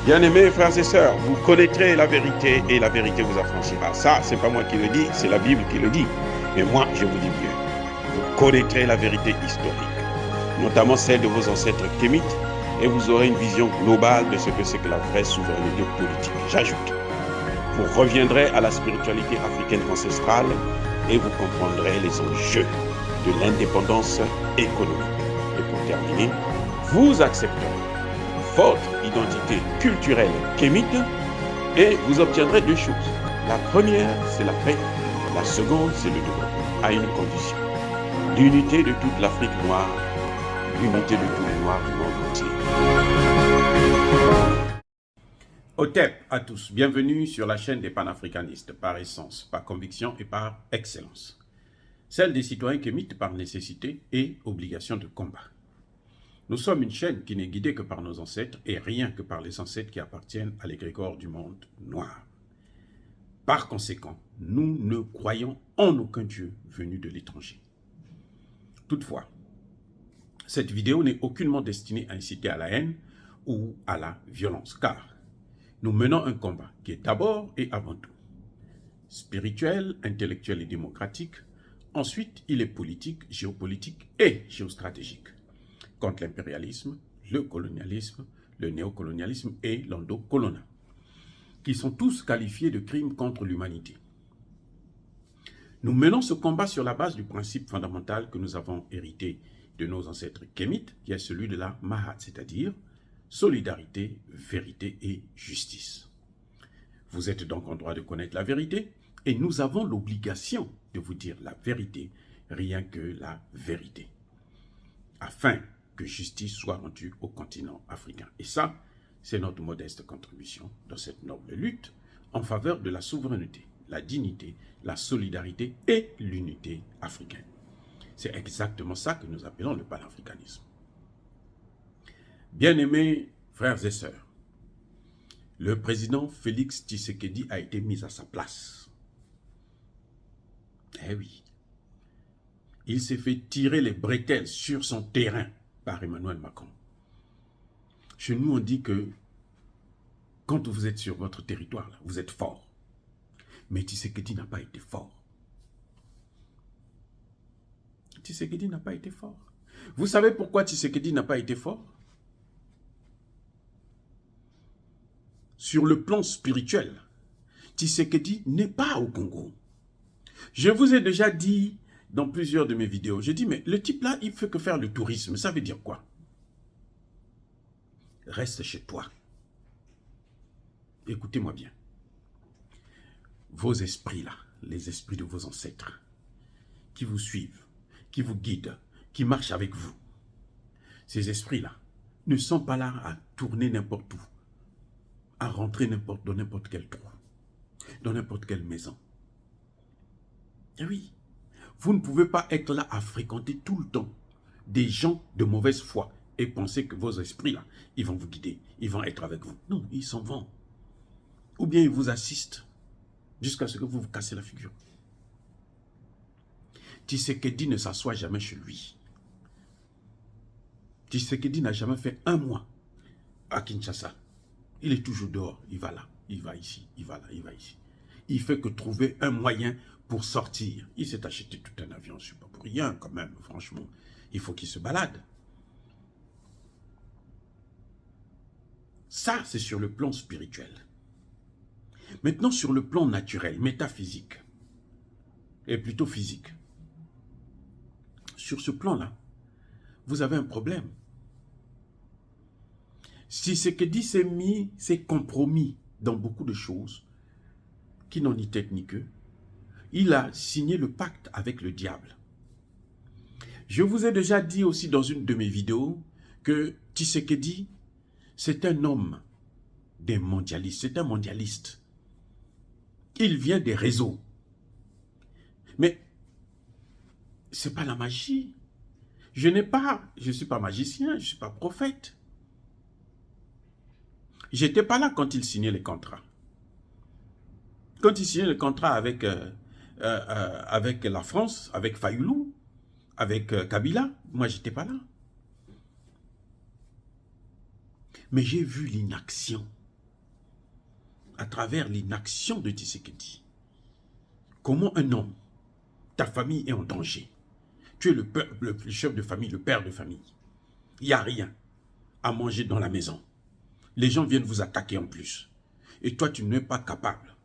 Bien-aimés frères et sœurs, vous connaîtrez la vérité et la vérité vous affranchira. Ça, c'est pas moi qui le dis, c'est la Bible qui le dit. Mais moi, je vous dis mieux. Vous connaîtrez la vérité historique, notamment celle de vos ancêtres kémites, et vous aurez une vision globale de ce que c'est que la vraie souveraineté politique. J'ajoute, vous reviendrez à la spiritualité africaine ancestrale et vous comprendrez les enjeux de l'indépendance économique. Et pour terminer, vous accepterez votre identité culturelle kémite et vous obtiendrez deux choses. La première, c'est la paix. La seconde, c'est le développement, à une condition. L'unité de toute l'Afrique noire, l'unité de tous les Noirs du monde entier. Otep à tous, bienvenue sur la chaîne des panafricanistes, par essence, par conviction et par excellence. Celle des citoyens kémites par nécessité et obligation de combat. Nous sommes une chaîne qui n'est guidée que par nos ancêtres et rien que par les ancêtres qui appartiennent à l'égrégore du monde noir. Par conséquent, nous ne croyons en aucun Dieu venu de l'étranger. Toutefois, cette vidéo n'est aucunement destinée à inciter à la haine ou à la violence, car nous menons un combat qui est d'abord et avant tout spirituel, intellectuel et démocratique. Ensuite, il est politique, géopolitique et géostratégique, contre l'impérialisme, le colonialisme, le néocolonialisme et l'endocoloniat, qui sont tous qualifiés de crimes contre l'humanité. Nous menons ce combat sur la base du principe fondamental que nous avons hérité de nos ancêtres kémites, qui est celui de la Mahat, c'est-à-dire solidarité, vérité et justice. Vous êtes donc en droit de connaître la vérité, et nous avons l'obligation de vous dire la vérité, rien que la vérité, afin que justice soit rendue au continent africain. Et ça, c'est notre modeste contribution dans cette noble lutte en faveur de la souveraineté, la dignité, la solidarité et l'unité africaine. C'est exactement ça que nous appelons le panafricanisme. Bien-aimés frères et sœurs, le président Félix Tshisekedi a été mis à sa place. Eh oui, il s'est fait tirer les bretelles sur son terrain par Emmanuel Macron. Chez nous, on dit que quand vous êtes sur votre territoire, là, vous êtes fort. Mais Tshisekedi n'a pas été fort. Tshisekedi n'a pas été fort. Vous savez pourquoi Tshisekedi n'a pas été fort? Sur le plan spirituel, Tshisekedi n'est pas au Congo. Je vous ai déjà dit dans plusieurs de mes vidéos, je dis, mais le type là, il ne fait que faire le tourisme. Ça veut dire quoi? Reste chez toi. Écoutez-moi bien. Vos esprits là, les esprits de vos ancêtres, qui vous suivent, qui vous guident, qui marchent avec vous, ces esprits là ne sont pas là à tourner n'importe où, à rentrer dans n'importe quel trou, dans n'importe quelle maison. Et oui. Vous ne pouvez pas être là à fréquenter tout le temps des gens de mauvaise foi et penser que vos esprits là, ils vont vous guider, ils vont être avec vous. Non, ils s'en vont. Ou bien ils vous assistent jusqu'à ce que vous vous cassez la figure. Tshisekedi ne s'assoit jamais chez lui. Tshisekedi n'a jamais fait un mois à Kinshasa. Il est toujours dehors, il va là, il va ici, il va là, il va ici. Il fait que trouver un moyen pour sortir. Il s'est acheté tout un avion, je ne sais pas pour rien quand même, franchement. Il faut qu'il se balade. Ça, c'est sur le plan spirituel. Maintenant, sur le plan naturel, métaphysique, et plutôt physique. Sur ce plan-là, vous avez un problème. Si ce que dit c'est compromis dans beaucoup de choses, qui n'ont ni tête ni queue, il a signé le pacte avec le diable. Je vous ai déjà dit aussi dans une de mes vidéos que Tshisekedi, c'est un homme des mondialistes, c'est un mondialiste. Il vient des réseaux. Mais ce n'est pas la magie. Je ne suis pas magicien, je ne suis pas prophète. Je n'étais pas là quand il signait les contrats. Quand il signait le contrat avec la France, avec Fayoulou, avec Kabila, moi, je n'étais pas là. Mais j'ai vu l'inaction. À travers l'inaction de Tshisekedi. Comment un homme, ta famille est en danger. Tu es le chef de famille, le père de famille. Il n'y a rien à manger dans la maison. Les gens viennent vous attaquer en plus. Et toi, tu n'es pas capable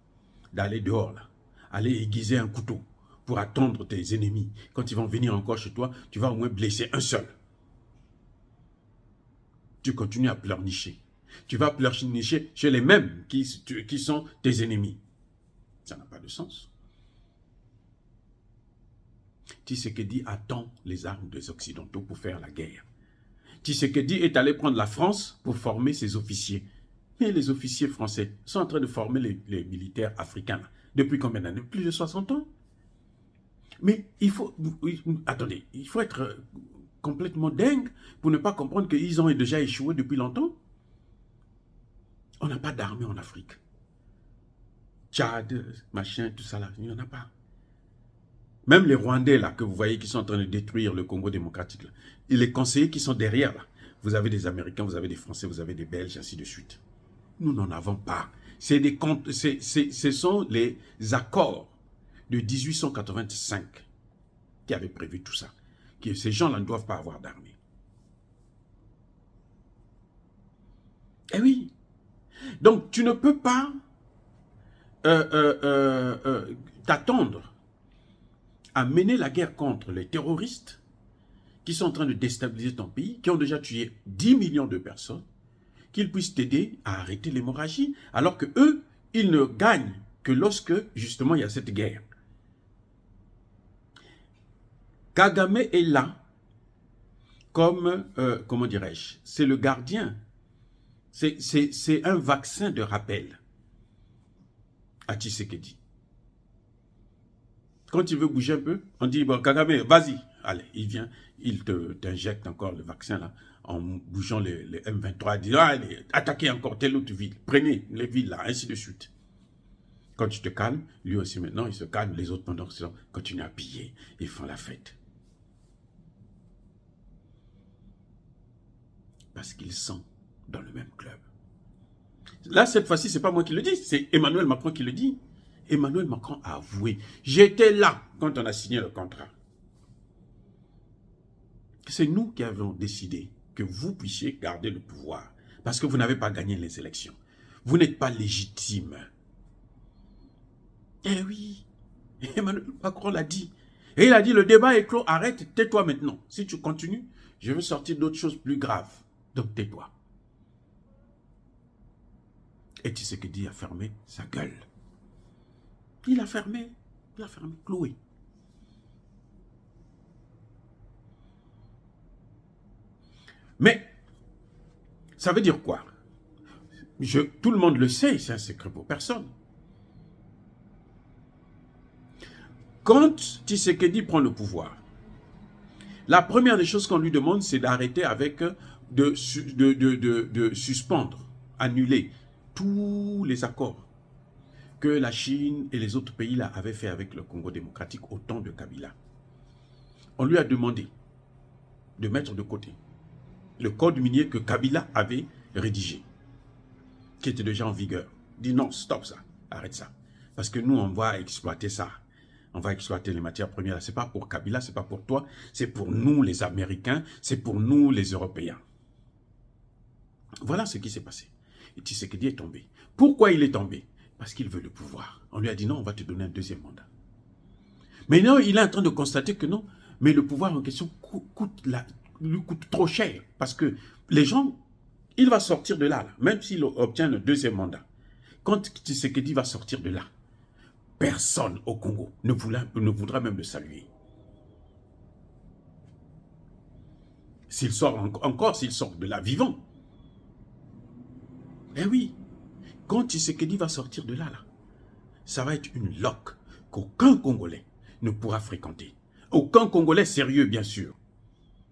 d'aller dehors, là, aller aiguiser un couteau pour attendre tes ennemis. Quand ils vont venir encore chez toi, tu vas au moins blesser un seul. Tu continues à pleurnicher. Tu vas pleurnicher chez les mêmes qui sont tes ennemis. Ça n'a pas de sens. Tshisekedi attend les armes des Occidentaux pour faire la guerre. Tshisekedi est allé prendre la France pour former ses officiers. Mais les officiers français sont en train de former les militaires africains. Depuis combien d'années? Plus de 60 ans. Mais il faut... Attendez, il faut être complètement dingue pour ne pas comprendre qu'ils ont déjà échoué depuis longtemps. On n'a pas d'armée en Afrique. Tchad, machin, tout ça là, il n'y en a pas. Même les Rwandais là, que vous voyez qui sont en train de détruire le Congo démocratique, là, et les conseillers qui sont derrière là, vous avez des Américains, vous avez des Français, vous avez des Belges, ainsi de suite. Nous n'en avons pas. Ce sont les accords de 1885 qui avaient prévu tout ça. Que ces gens-là ne doivent pas avoir d'armée. Eh oui. Donc, tu ne peux pas t'attendre à mener la guerre contre les terroristes qui sont en train de déstabiliser ton pays, qui ont déjà tué 10 millions de personnes, qu'ils puissent t'aider à arrêter l'hémorragie, alors que eux, ils ne gagnent que lorsque, justement, il y a cette guerre. Kagame est là comme, comment dirais-je, c'est le gardien. C'est un vaccin de rappel à Tshisekedi. Quand il veut bouger un peu, on dit, bon, Kagame, vas-y. Allez, il vient, il t'injecte encore le vaccin là, en bougeant les M23, il dit, allez, attaquez encore telle autre ville, prenez les villes là, ainsi de suite. Quand tu te calmes, lui aussi maintenant, il se calme, les autres pendant qu'ils continuent à piller, ils font la fête. Parce qu'ils sont dans le même club. Là, cette fois-ci, ce n'est pas moi qui le dis, c'est Emmanuel Macron qui le dit. Emmanuel Macron a avoué, j'étais là quand on a signé le contrat. C'est nous qui avons décidé que vous puissiez garder le pouvoir, parce que vous n'avez pas gagné les élections. Vous n'êtes pas légitime. Eh oui, Emmanuel Macron l'a dit. Et il a dit, le débat est clos, arrête, tais-toi maintenant. Si tu continues, je veux sortir d'autres choses plus graves. Donc tais-toi. Et Tshisekedi a fermé sa gueule. Il a fermé, cloué. Mais, ça veut dire quoi? Tout le monde le sait, c'est un secret pour personne. Quand Tshisekedi prend le pouvoir, la première des choses qu'on lui demande, c'est d'arrêter avec, de suspendre, annuler tous les accords que la Chine et les autres pays là avaient fait avec le Congo démocratique au temps de Kabila. On lui a demandé de mettre de côté le code minier que Kabila avait rédigé, qui était déjà en vigueur. Il dit non, stop ça, arrête ça. Parce que nous, on va exploiter ça. On va exploiter les matières premières. Ce n'est pas pour Kabila, ce n'est pas pour toi, c'est pour nous les Américains, c'est pour nous les Européens. Voilà ce qui s'est passé. Et Tshisekedi est tombé. Pourquoi il est tombé? Parce qu'il veut le pouvoir. On lui a dit non, on va te donner un deuxième mandat. Mais non, il est en train de constater que non, mais le pouvoir en question lui coûte trop cher. Parce que les gens, il va sortir de là, même s'il obtient le deuxième mandat. Quand Tshisekedi va sortir de là, personne au Congo ne voudra même le saluer. S'il sort encore, s'il sort de là vivant. Eh oui, quand Tshisekedi va sortir de là, ça va être une loque qu'aucun Congolais ne pourra fréquenter. Aucun Congolais sérieux, bien sûr.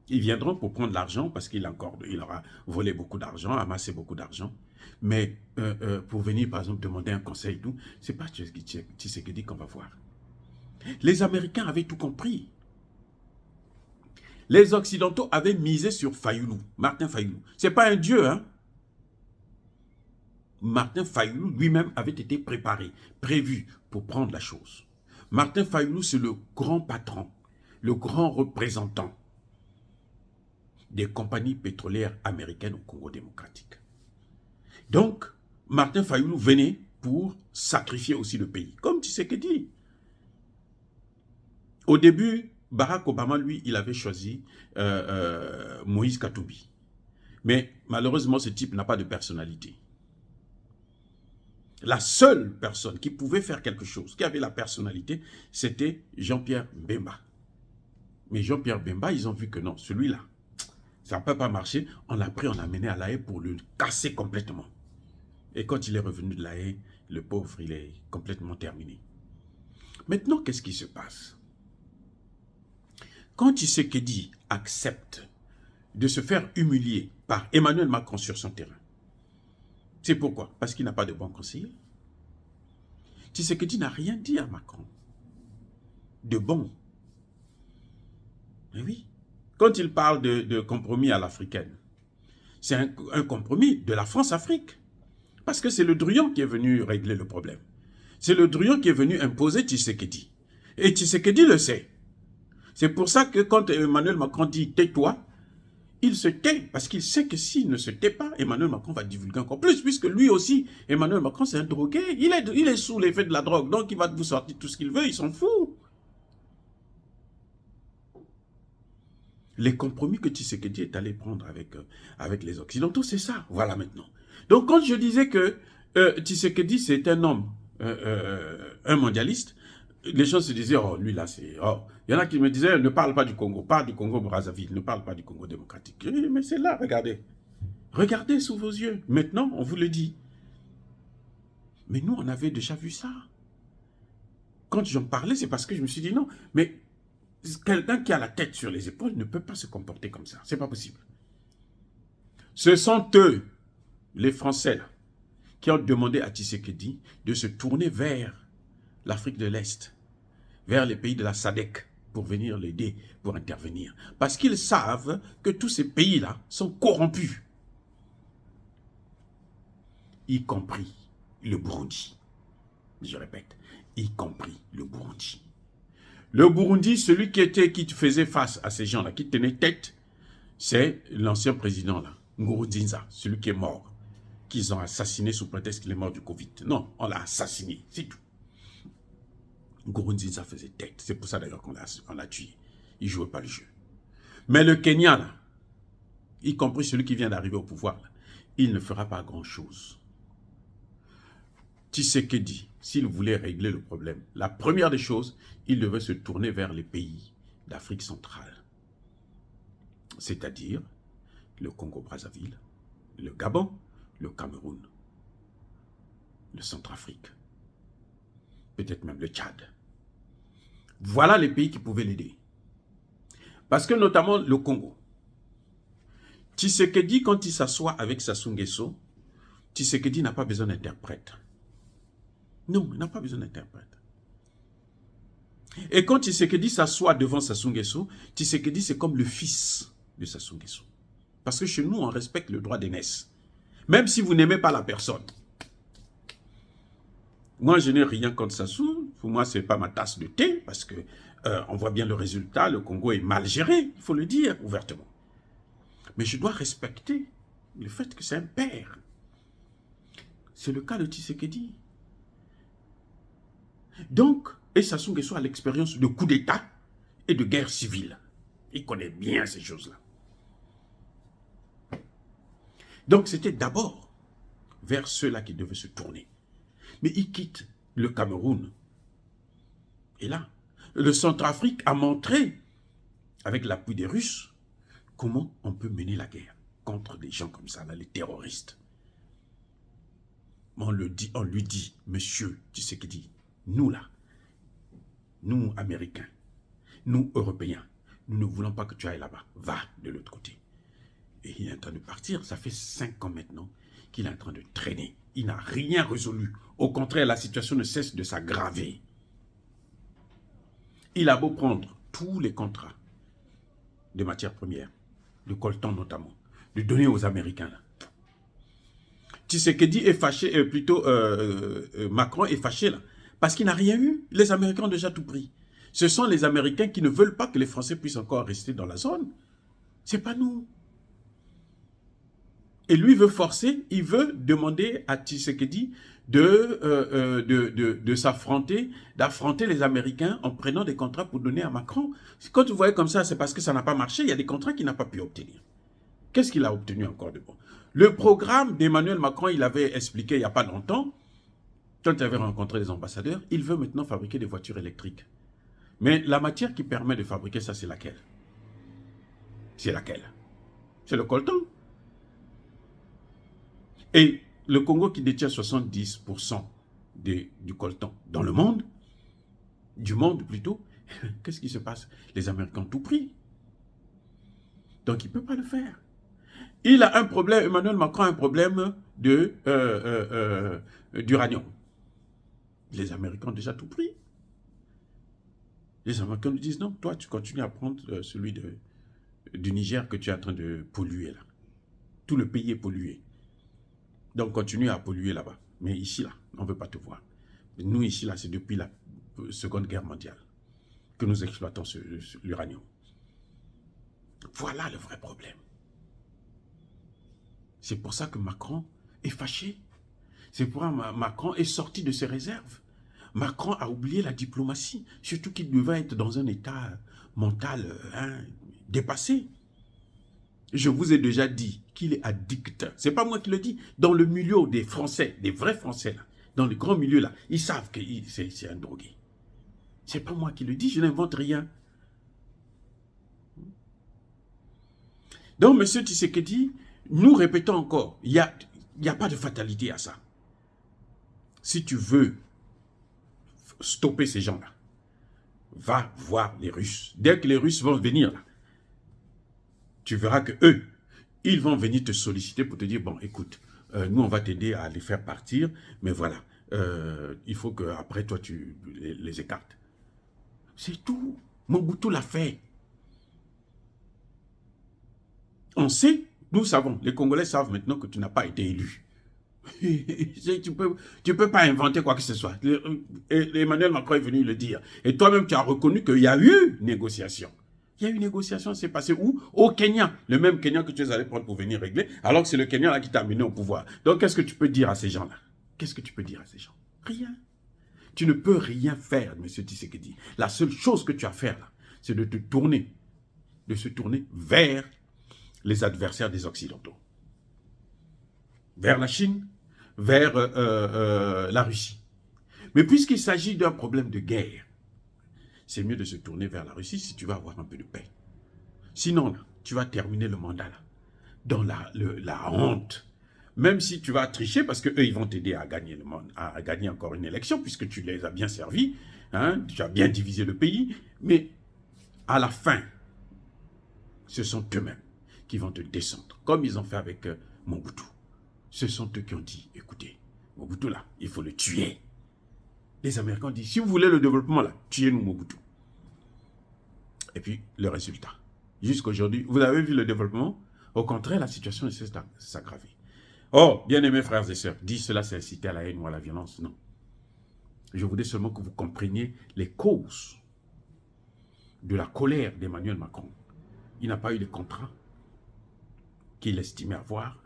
Ils viendront pour prendre l'argent parce qu'il aura volé beaucoup d'argent, amassé beaucoup d'argent. Mais pour venir, par exemple, demander un conseil, ce n'est pas Tshisekedi qu'on va voir. Les Américains avaient tout compris. Les Occidentaux avaient misé sur Fayoulou, Martin Fayoulou. Ce n'est pas un dieu, hein. Martin Fayulu lui-même avait été préparé, prévu pour prendre la chose. Martin Fayulu, c'est le grand patron, le grand représentant des compagnies pétrolières américaines au Congo démocratique. Donc, Martin Fayulu venait pour sacrifier aussi le pays, comme Tshisekedi. Au début, Barack Obama, lui, il avait choisi Moïse Katumbi. Mais malheureusement, ce type n'a pas de personnalité. La seule personne qui pouvait faire quelque chose, qui avait la personnalité, c'était Jean-Pierre Bemba. Mais Jean-Pierre Bemba, ils ont vu que non, celui-là, ça ne peut pas marcher. On l'a pris, on l'a mené à La Haye pour le casser complètement. Et quand il est revenu de La Haye, le pauvre, il est complètement terminé. Maintenant, qu'est-ce qui se passe? Quand Tshisekedi accepte de se faire humilier par Emmanuel Macron sur son terrain, c'est pourquoi? Parce qu'il n'a pas de bon conseiller. Tshisekedi n'a rien dit à Macron de bon. Mais oui, quand il parle de compromis à l'africaine, c'est un compromis de la France-Afrique. Parce que c'est le Druyon qui est venu régler le problème. C'est le Druyon qui est venu imposer Tshisekedi. Et Tshisekedi le sait. C'est pour ça que quand Emmanuel Macron dit « tais-toi », il se tait, parce qu'il sait que s'il ne se tait pas, Emmanuel Macron va divulguer encore plus, puisque lui aussi, Emmanuel Macron, c'est un drogué. Il est sous l'effet de la drogue, donc il va vous sortir tout ce qu'il veut, il s'en fout. Les compromis que Tshisekedi est allé prendre avec les Occidentaux, c'est ça. Voilà maintenant. Donc quand je disais que Tshisekedi, c'est un homme, un mondialiste, les gens se disaient, oh, lui là, c'est... Oh. Il y en a qui me disaient, ne parle pas du Congo, parle du Congo-Brazzaville, ne parle pas du Congo démocratique. Mais c'est là, regardez. Regardez sous vos yeux. Maintenant, on vous le dit. Mais nous, on avait déjà vu ça. Quand j'en parlais, c'est parce que je me suis dit, non, mais quelqu'un qui a la tête sur les épaules ne peut pas se comporter comme ça. C'est pas possible. Ce sont eux, les Français, là, qui ont demandé à Tshisekedi de se tourner vers l'Afrique de l'Est, vers les pays de la SADC, pour venir l'aider, pour intervenir. Parce qu'ils savent que tous ces pays-là sont corrompus. Y compris le Burundi. Je répète, y compris le Burundi. Le Burundi, celui qui faisait face à ces gens-là, qui tenait tête, c'est l'ancien président, là, Nkurunziza, celui qui est mort, qu'ils ont assassiné sous prétexte qu'il est mort du Covid. Non, on l'a assassiné, c'est tout. Nkurunziza faisait tête. C'est pour ça d'ailleurs qu'on l'a tué. Il ne jouait pas le jeu. Mais le Kenya, là, y compris celui qui vient d'arriver au pouvoir, là, il ne fera pas grand-chose. Tshisekedi, s'il voulait régler le problème, la première des choses, il devait se tourner vers les pays d'Afrique centrale. C'est-à-dire le Congo-Brazzaville, le Gabon, le Cameroun, le Centrafrique, peut-être même le Tchad. Voilà les pays qui pouvaient l'aider. Parce que notamment le Congo. Tshisekedi, quand il s'assoit avec Sassou Nguesso, Tshisekedi n'a pas besoin d'interprète. Non, il n'a pas besoin d'interprète. Et quand Tshisekedi s'assoit devant Sassou Nguesso, Tshisekedi c'est comme le fils de Sassou Nguesso. Parce que chez nous, on respecte le droit d'aînesse. Même si vous n'aimez pas la personne. Moi, je n'ai rien contre Sassou. Pour moi, ce n'est pas ma tasse de thé, parce que on voit bien le résultat. Le Congo est mal géré, il faut le dire ouvertement. Mais je dois respecter le fait que c'est un père. C'est le cas de Tshisekedi. Donc, et Sassou Nguesso a l'expérience de coup d'État et de guerre civile. Il connaît bien ces choses-là. Donc, c'était d'abord vers ceux-là qui devaient se tourner. Mais il quitte le Cameroun. Et là, le Centrafrique a montré, avec l'appui des Russes, comment on peut mener la guerre contre des gens comme ça, là, les terroristes. On lui dit, monsieur Tshisekedi, nous là, nous Américains, nous Européens, nous ne voulons pas que tu ailles là-bas, va de l'autre côté. Et il est en train de partir, ça fait 5 ans maintenant qu'il est en train de traîner. Il n'a rien résolu. Au contraire, la situation ne cesse de s'aggraver. Il a beau prendre tous les contrats de matières premières, de coltan notamment, de donner aux Américains. Là. Tshisekedi est fâché, Macron est fâché là, parce qu'il n'a rien eu. Les Américains ont déjà tout pris. Ce sont les Américains qui ne veulent pas que les Français puissent encore rester dans la zone. C'est pas nous. Et lui veut forcer, il veut demander à Tshisekedi d'affronter les Américains en prenant des contrats pour donner à Macron. Quand vous voyez comme ça, c'est parce que ça n'a pas marché. Il y a des contrats qu'il n'a pas pu obtenir. Qu'est-ce qu'il a obtenu encore de bon? Le programme d'Emmanuel Macron, il avait expliqué il n'y a pas longtemps, quand il avait rencontré les ambassadeurs, il veut maintenant fabriquer des voitures électriques. Mais la matière qui permet de fabriquer ça, c'est laquelle? C'est laquelle? C'est le coltan. Et le Congo qui détient 70% du coltan dans le monde, du monde plutôt, qu'est-ce qui se passe? Les Américains ont tout pris. Donc il ne peut pas le faire. Il a un problème, Emmanuel Macron a un problème d'uranium. Les Américains ont déjà tout pris. Les Américains nous disent non, toi tu continues à prendre celui du Niger que tu es en train de polluer là. Tout le pays est pollué. Donc continue à polluer là-bas. Mais ici là, on ne veut pas te voir. Nous ici là, c'est depuis la Seconde Guerre mondiale que nous exploitons l'uranium. Voilà le vrai problème. C'est pour ça que Macron est fâché. C'est pour ça que Macron est sorti de ses réserves. Macron a oublié la diplomatie, surtout qu'il devait être dans un état mental dépassé. Je vous ai déjà dit qu'il est addict. Ce n'est pas moi qui le dis. Dans le milieu des Français, des vrais Français, là, dans le grand milieu, là, ils savent que c'est un drogué. Ce n'est pas moi qui le dis, je n'invente rien. Donc, M. Tshisekedi, nous répétons encore, il n'y a pas de fatalité à ça. Si tu veux stopper ces gens-là, va voir les Russes. Dès que les Russes vont venir, là, tu verras que eux, ils vont venir te solliciter pour te dire, bon, écoute, nous, on va t'aider à les faire partir, mais voilà, il faut qu'après, toi, tu les écartes. C'est tout. Mobutu l'a fait. On sait, nous savons, les Congolais savent maintenant que tu n'as pas été élu. Tu peux pas inventer quoi que ce soit. Emmanuel Macron est venu le dire. Et toi-même, tu as reconnu qu'il y a eu négociation. Il y a eu négociation, c'est passé où? Au Kenya. Le même Kenya que tu es allé prendre pour venir régler, alors que c'est le Kenya là qui t'a amené au pouvoir. Donc, qu'est-ce que tu peux dire à ces gens-là? Qu'est-ce que tu peux dire à ces gens? Rien. Tu ne peux rien faire, M. Tshisekedi. La seule chose que tu as à faire, là, c'est de se tourner vers les adversaires des Occidentaux. Vers la Chine, vers la Russie. Mais puisqu'il s'agit d'un problème de guerre, c'est mieux de se tourner vers la Russie si tu veux avoir un peu de paix. Sinon, là, tu vas terminer le mandat là, dans la honte. Même si tu vas tricher, parce qu'eux, ils vont t'aider à gagner à gagner encore une élection, puisque tu les as bien servis, hein, tu as bien divisé le pays, mais à la fin, ce sont eux-mêmes qui vont te descendre, comme ils ont fait avec Mobutu. Ce sont eux qui ont dit, écoutez, Mobutu là, il faut le tuer. Les Américains ont dit, si vous voulez le développement là, tuez-nous Mobutu. Et puis, le résultat. Jusqu'aujourd'hui, vous avez vu le développement? Au contraire, la situation essaie de s'aggraver. Oh, bien-aimés frères et sœurs, dire cela, c'est inciter à la haine ou à la violence? Non. Je voudrais seulement que vous compreniez les causes de la colère d'Emmanuel Macron. Il n'a pas eu de contrat qu'il estimait avoir.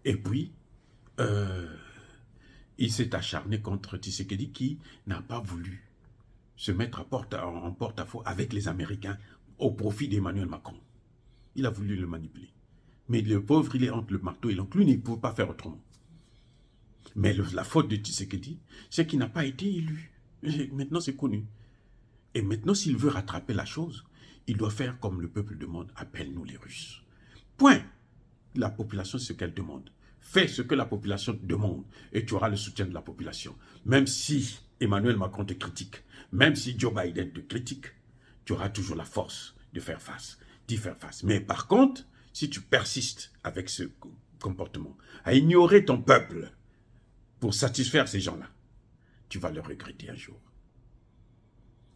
Et puis, il s'est acharné contre Tshisekedi qui n'a pas voulu se mettre en porte-à-faux avec les Américains au profit d'Emmanuel Macron. Il a voulu le manipuler. Mais le pauvre, il est entre le marteau et l'enclume, il ne peut pas faire autrement. Mais la faute de Tshisekedi, c'est qu'il n'a pas été élu. Et maintenant, c'est connu. Et maintenant, s'il veut rattraper la chose, il doit faire comme le peuple demande, appelle-nous les Russes. Point. La population, c'est ce qu'elle demande. Fais ce que la population te demande et tu auras le soutien de la population. Même si Emmanuel Macron te critique, même si Joe Biden te critique, tu auras toujours la force de faire face, d'y faire face. Mais par contre, si tu persistes avec ce comportement, à ignorer ton peuple pour satisfaire ces gens-là, tu vas le regretter un jour.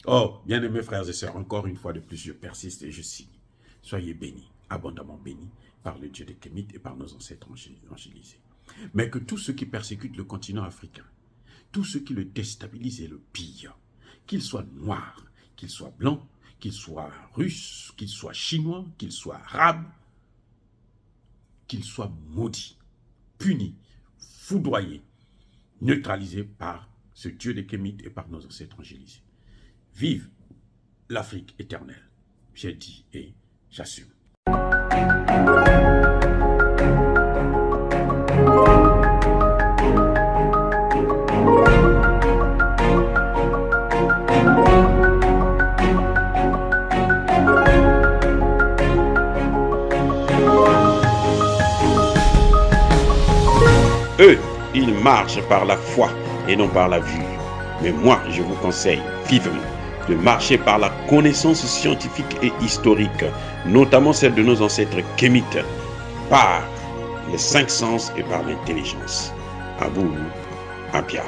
Oh, bien-aimés frères et sœurs, encore une fois de plus, je persiste et je signe. Soyez bénis, abondamment bénis, par le Dieu des Kémites et par nos ancêtres angélisés. Mais que tous ceux qui persécutent le continent africain, tous ceux qui le déstabilisent et le pillent, qu'ils soient noirs, qu'ils soient blancs, qu'ils soient russes, qu'ils soient chinois, qu'ils soient arabes, qu'ils soient maudits, punis, foudroyés, neutralisés par ce Dieu des Kémites et par nos ancêtres angélisés. Vive l'Afrique éternelle. J'ai dit et j'assume. Eux, ils marchent par la foi et non par la vue. Mais moi, je vous conseille vivement de marcher par la connaissance scientifique et historique, notamment celle de nos ancêtres kémites, par les 5 sens et par l'intelligence. À vous, Apia.